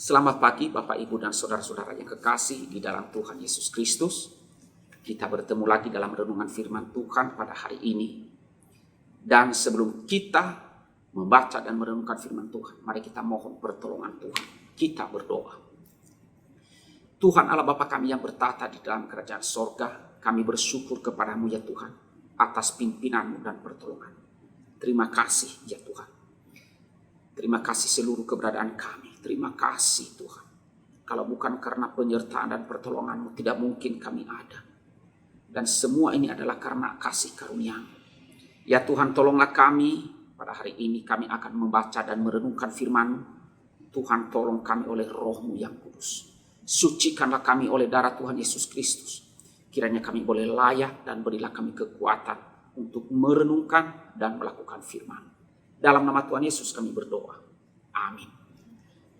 Selamat pagi Bapak Ibu dan saudara-saudara yang kekasih di dalam Tuhan Yesus Kristus. Kita bertemu lagi dalam renungan firman Tuhan pada hari ini. Dan sebelum kita membaca dan merenungkan firman Tuhan, mari kita mohon pertolongan Tuhan. Kita berdoa. Tuhan Allah Bapa kami yang bertata di dalam kerajaan sorga, kami bersyukur kepadamu ya Tuhan atas pimpinanmu dan pertolongan. Terima kasih ya Tuhan. Terima kasih seluruh keberadaan kami. Terima kasih Tuhan. Kalau bukan karena penyertaan dan pertolongan-Mu, tidak mungkin kami ada. Dan semua ini adalah karena kasih karunia-Mu. Ya Tuhan, tolonglah kami. Pada hari ini kami akan membaca dan merenungkan firman-Mu. Tuhan, tolong kami oleh Roh-Mu yang kudus. Sucikanlah kami oleh darah Tuhan Yesus Kristus. Kiranya kami boleh layak dan berilah kami kekuatan untuk merenungkan dan melakukan firman. Dalam nama Tuhan Yesus kami berdoa. Amin.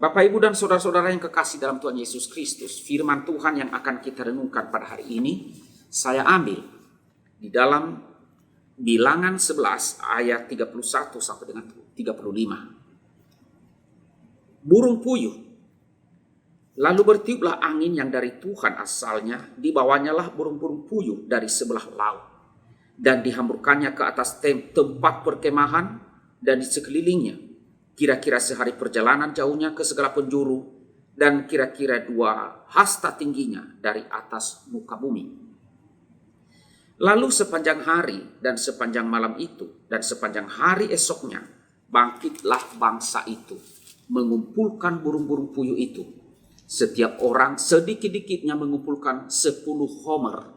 Bapak, Ibu, dan saudara-saudara yang kekasih dalam Tuhan Yesus Kristus, firman Tuhan yang akan kita renungkan pada hari ini, saya ambil di dalam Bilangan 11 ayat 31 sampai dengan 35. Burung puyuh, lalu bertiuplah angin yang dari Tuhan asalnya, dibawanyalah burung-burung puyuh dari sebelah laut, dan dihamburkannya ke atas tempat perkemahan dan di sekelilingnya. Kira-kira sehari perjalanan jauhnya ke segala penjuru, dan kira-kira 2 hasta tingginya dari atas muka bumi. Lalu sepanjang hari dan sepanjang malam itu dan sepanjang hari esoknya, bangkitlah bangsa itu, mengumpulkan burung-burung puyuh itu. Setiap orang sedikit-dikitnya mengumpulkan 10 homer.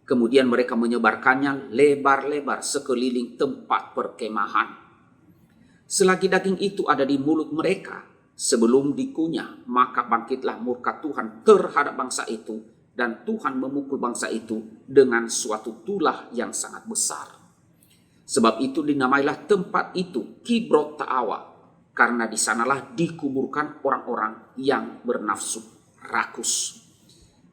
Kemudian mereka menyebarkannya lebar-lebar sekeliling tempat perkemahan. Selagi daging itu ada di mulut mereka, sebelum dikunyah, maka bangkitlah murka Tuhan terhadap bangsa itu, dan Tuhan memukul bangsa itu dengan suatu tulah yang sangat besar. Sebab itu dinamailah tempat itu Kibrot Ta'awa, karena di sanalah dikuburkan orang-orang yang bernafsu rakus.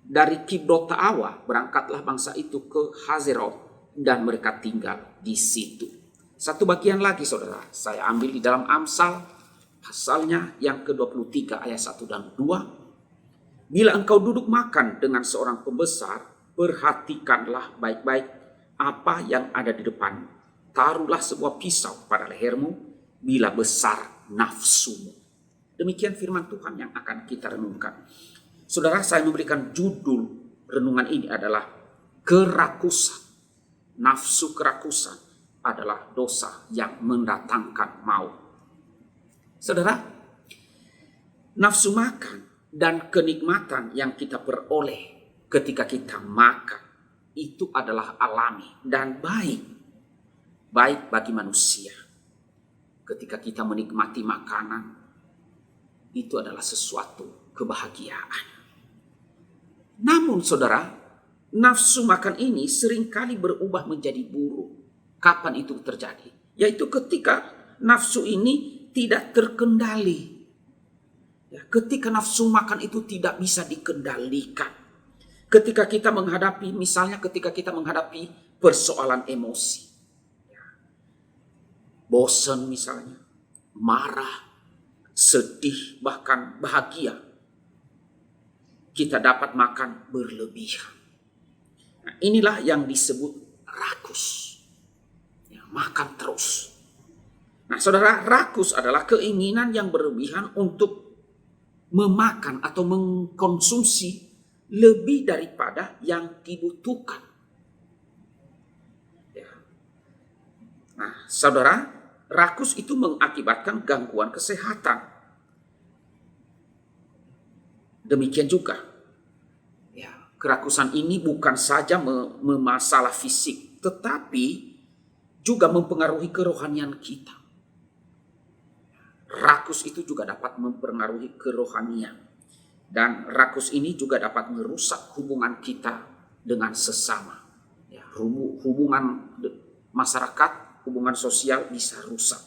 Dari Kibrot Ta'awa berangkatlah bangsa itu ke Hazerot, dan mereka tinggal di situ. Satu bagian lagi saudara, saya ambil di dalam Amsal, pasalnya yang ke-23 ayat 1 dan 2. Bila engkau duduk makan dengan seorang pembesar, perhatikanlah baik-baik apa yang ada di depan. Taruhlah sebuah pisau pada lehermu bila besar nafsumu. Demikian firman Tuhan yang akan kita renungkan. Saudara, saya memberikan judul renungan ini adalah kerakusan. Nafsu kerakusan adalah dosa yang mendatangkan maut. Saudara, nafsu makan dan kenikmatan yang kita peroleh ketika kita makan itu adalah alami dan baik bagi manusia. Ketika kita menikmati makanan, itu adalah sesuatu kebahagiaan. Namun saudara, nafsu makan ini seringkali berubah menjadi buruk. Kapan itu terjadi? Yaitu ketika nafsu ini tidak terkendali. Ya, ketika nafsu makan itu tidak bisa dikendalikan. Ketika kita menghadapi, misalnya ketika kita menghadapi persoalan emosi. Ya, bosan misalnya, marah, sedih, bahkan bahagia. Kita dapat makan berlebihan. Nah, inilah yang disebut rakus. Makan terus. Nah saudara, rakus adalah keinginan yang berlebihan untuk memakan atau mengkonsumsi lebih daripada yang dibutuhkan. Ya. Nah saudara, rakus itu mengakibatkan gangguan kesehatan. Demikian juga, ya, kerakusan ini bukan saja memasalah fisik, tetapi juga mempengaruhi kerohanian kita. Rakus itu juga dapat mempengaruhi kerohanian. Dan rakus ini juga dapat merusak hubungan kita dengan sesama. Ya, hubungan masyarakat, hubungan sosial bisa rusak.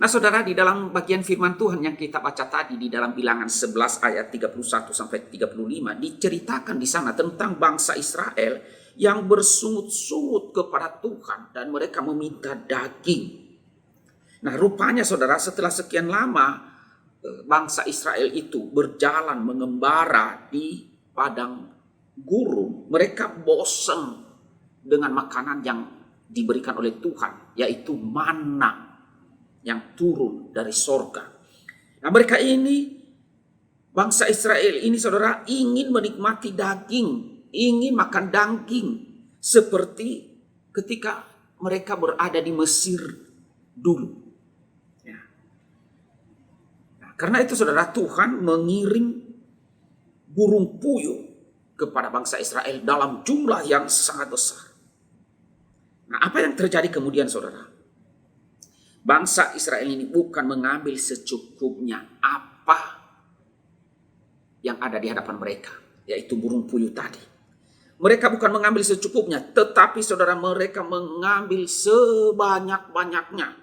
Nah saudara, di dalam bagian firman Tuhan yang kita baca tadi di dalam Bilangan 11 ayat 31 sampai 35 diceritakan di sana tentang bangsa Israel yang bersungut-sungut kepada Tuhan dan mereka meminta daging. Nah rupanya saudara, setelah sekian lama bangsa Israel itu berjalan mengembara di padang gurun, mereka bosan dengan makanan yang diberikan oleh Tuhan, yaitu manna yang turun dari sorga. Nah, mereka ini, bangsa Israel ini, saudara, ingin menikmati daging, ingin makan daging, seperti ketika mereka berada di Mesir dulu. Ya. Nah, karena itu, saudara, Tuhan mengirim burung puyuh kepada bangsa Israel dalam jumlah yang sangat besar. Nah, apa yang terjadi kemudian, saudara? Bangsa Israel ini bukan mengambil secukupnya apa yang ada di hadapan mereka, yaitu burung puyuh tadi. Mereka bukan mengambil secukupnya, tetapi saudara, mereka mengambil sebanyak-banyaknya.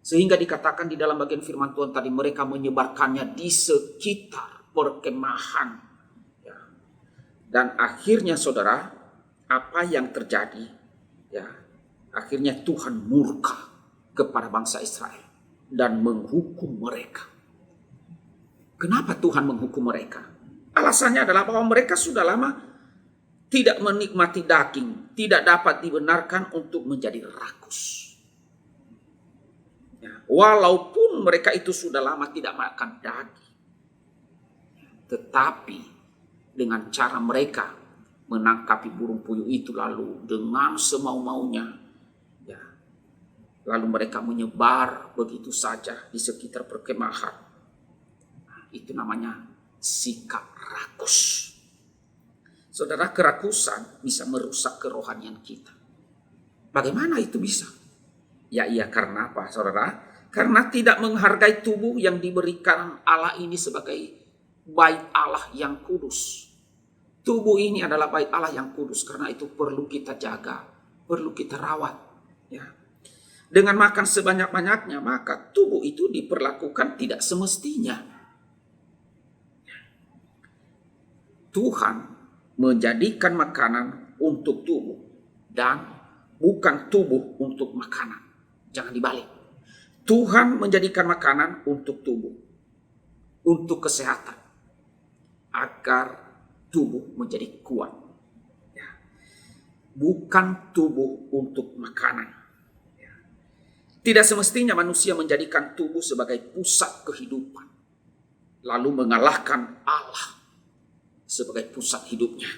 Sehingga dikatakan di dalam bagian firman Tuhan tadi, mereka menyebarkannya di sekitar perkemahan. Ya. Dan akhirnya, saudara, apa yang terjadi? Ya, akhirnya Tuhan murka kepada bangsa Israel dan menghukum mereka. Kenapa Tuhan menghukum mereka? Alasannya adalah bahwa mereka sudah lama tidak menikmati daging, tidak dapat dibenarkan untuk menjadi rakus. Ya, walaupun mereka itu sudah lama tidak makan daging, tetapi dengan cara mereka menangkapi burung puyuh itu lalu dengan semau-maunya, lalu mereka menyebar begitu saja di sekitar perkemahan. Itu namanya sikap rakus. Saudara, kerakusan bisa merusak kerohanian kita. Bagaimana itu bisa? Ya iya, karena apa, saudara? Karena tidak menghargai tubuh yang diberikan Allah ini sebagai bait Allah yang kudus. Tubuh ini adalah bait Allah yang kudus, karena itu perlu kita jaga, perlu kita rawat. Ya. Dengan makan sebanyak-banyaknya, maka tubuh itu diperlakukan tidak semestinya. Tuhan menjadikan makanan untuk tubuh dan bukan tubuh untuk makanan. Jangan dibalik. Tuhan menjadikan makanan untuk tubuh, untuk kesehatan, agar tubuh menjadi kuat. Ya. Bukan tubuh untuk makanan. Tidak semestinya manusia menjadikan tubuh sebagai pusat kehidupan, lalu mengalahkan Allah sebagai pusat hidupnya.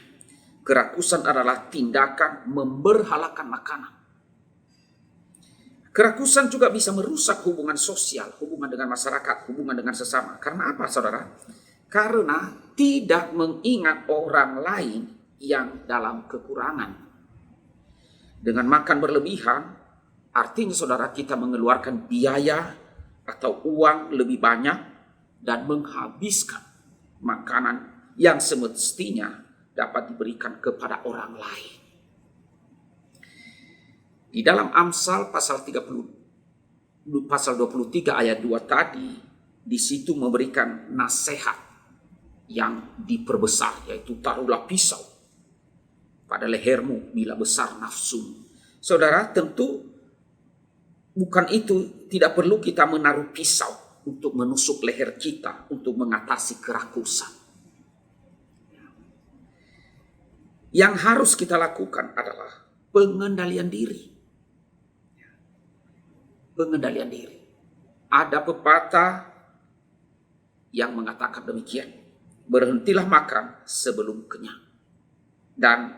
Kerakusan adalah tindakan memberhalakan makanan. Kerakusan juga bisa merusak hubungan sosial, hubungan dengan masyarakat, hubungan dengan sesama. Karena apa, saudara? Karena tidak mengingat orang lain yang dalam kekurangan. Dengan makan berlebihan, artinya, saudara, kita mengeluarkan biaya atau uang lebih banyak dan menghabiskan makanan yang semestinya dapat diberikan kepada orang lain. Di dalam Amsal pasal 23 ayat 2 tadi, di situ memberikan nasihat yang diperbesar, yaitu taruhlah pisau pada lehermu bila besar nafsumu. Saudara, tentu bukan itu, tidak perlu kita menaruh pisau untuk menusuk leher kita untuk mengatasi kerakusan. Yang harus kita lakukan adalah pengendalian diri. Pengendalian diri. Ada pepatah yang mengatakan demikian. Berhentilah makan sebelum kenyang. Dan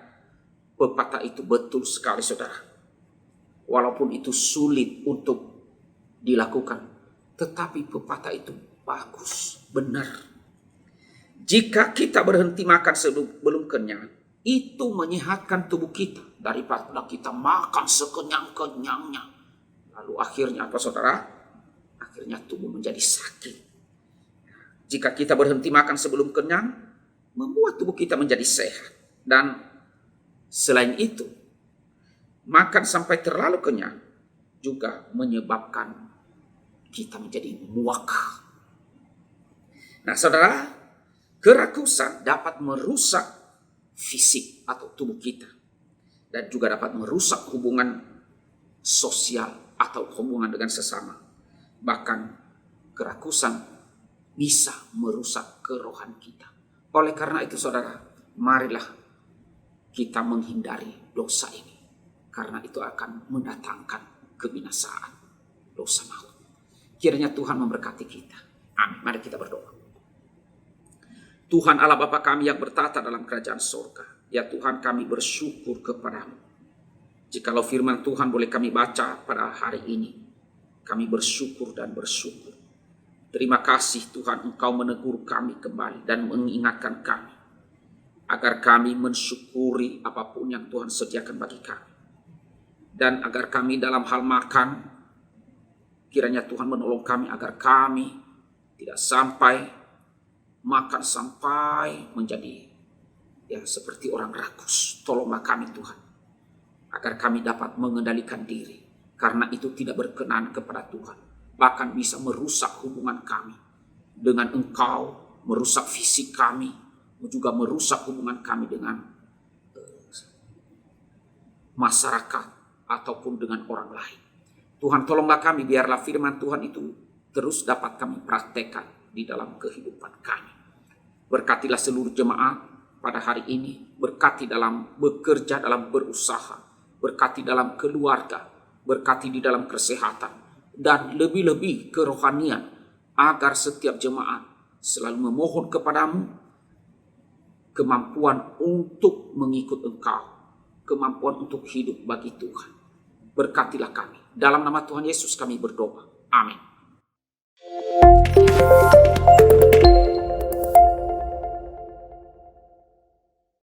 pepatah itu betul sekali, saudara. Walaupun itu sulit untuk dilakukan, tetapi pepatah itu bagus, benar. Jika kita berhenti makan sebelum kenyang, itu menyehatkan tubuh kita daripada kita makan sekenyang-kenyangnya. Lalu akhirnya apa, saudara? Akhirnya tubuh menjadi sakit. Jika kita berhenti makan sebelum kenyang, membuat tubuh kita menjadi sehat. Dan selain itu, makan sampai terlalu kenyang juga menyebabkan kita menjadi muak. Nah, saudara, kerakusan dapat merusak fisik atau tubuh kita. Dan juga dapat merusak hubungan sosial atau hubungan dengan sesama. Bahkan kerakusan bisa merusak kerohan kita. Oleh karena itu saudara, marilah kita menghindari dosa ini. Karena itu akan mendatangkan kebinasaan, dosa maut. Kiranya Tuhan memberkati kita. Amin. Mari kita berdoa. Tuhan Allah Bapa kami yang bertata dalam kerajaan surga. Ya Tuhan, kami bersyukur kepadamu. Jikalau firman Tuhan boleh kami baca pada hari ini, kami bersyukur dan bersyukur. Terima kasih Tuhan, Engkau menegur kami kembali dan mengingatkan kami, agar kami mensyukuri apapun yang Tuhan sediakan bagi kami. Dan agar kami dalam hal makan, kiranya Tuhan menolong kami agar kami tidak sampai makan sampai menjadi seperti orang rakus. Tolonglah kami Tuhan, agar kami dapat mengendalikan diri, karena itu tidak berkenan kepada Tuhan. Bahkan bisa merusak hubungan kami dengan Engkau, merusak fisik kami, juga merusak hubungan kami dengan masyarakat ataupun dengan orang lain. Tuhan tolonglah kami, biarlah firman Tuhan itu terus dapat kami praktekkan di dalam kehidupan kami. Berkatilah seluruh jemaat pada hari ini, berkati dalam bekerja, dalam berusaha, berkati dalam keluarga, berkati di dalam kesehatan, dan lebih-lebih kerohanian, agar setiap jemaat selalu memohon kepadamu kemampuan untuk mengikut Engkau, kemampuan untuk hidup bagi Tuhan. Berkatilah kami. Dalam nama Tuhan Yesus kami berdoa. Amin.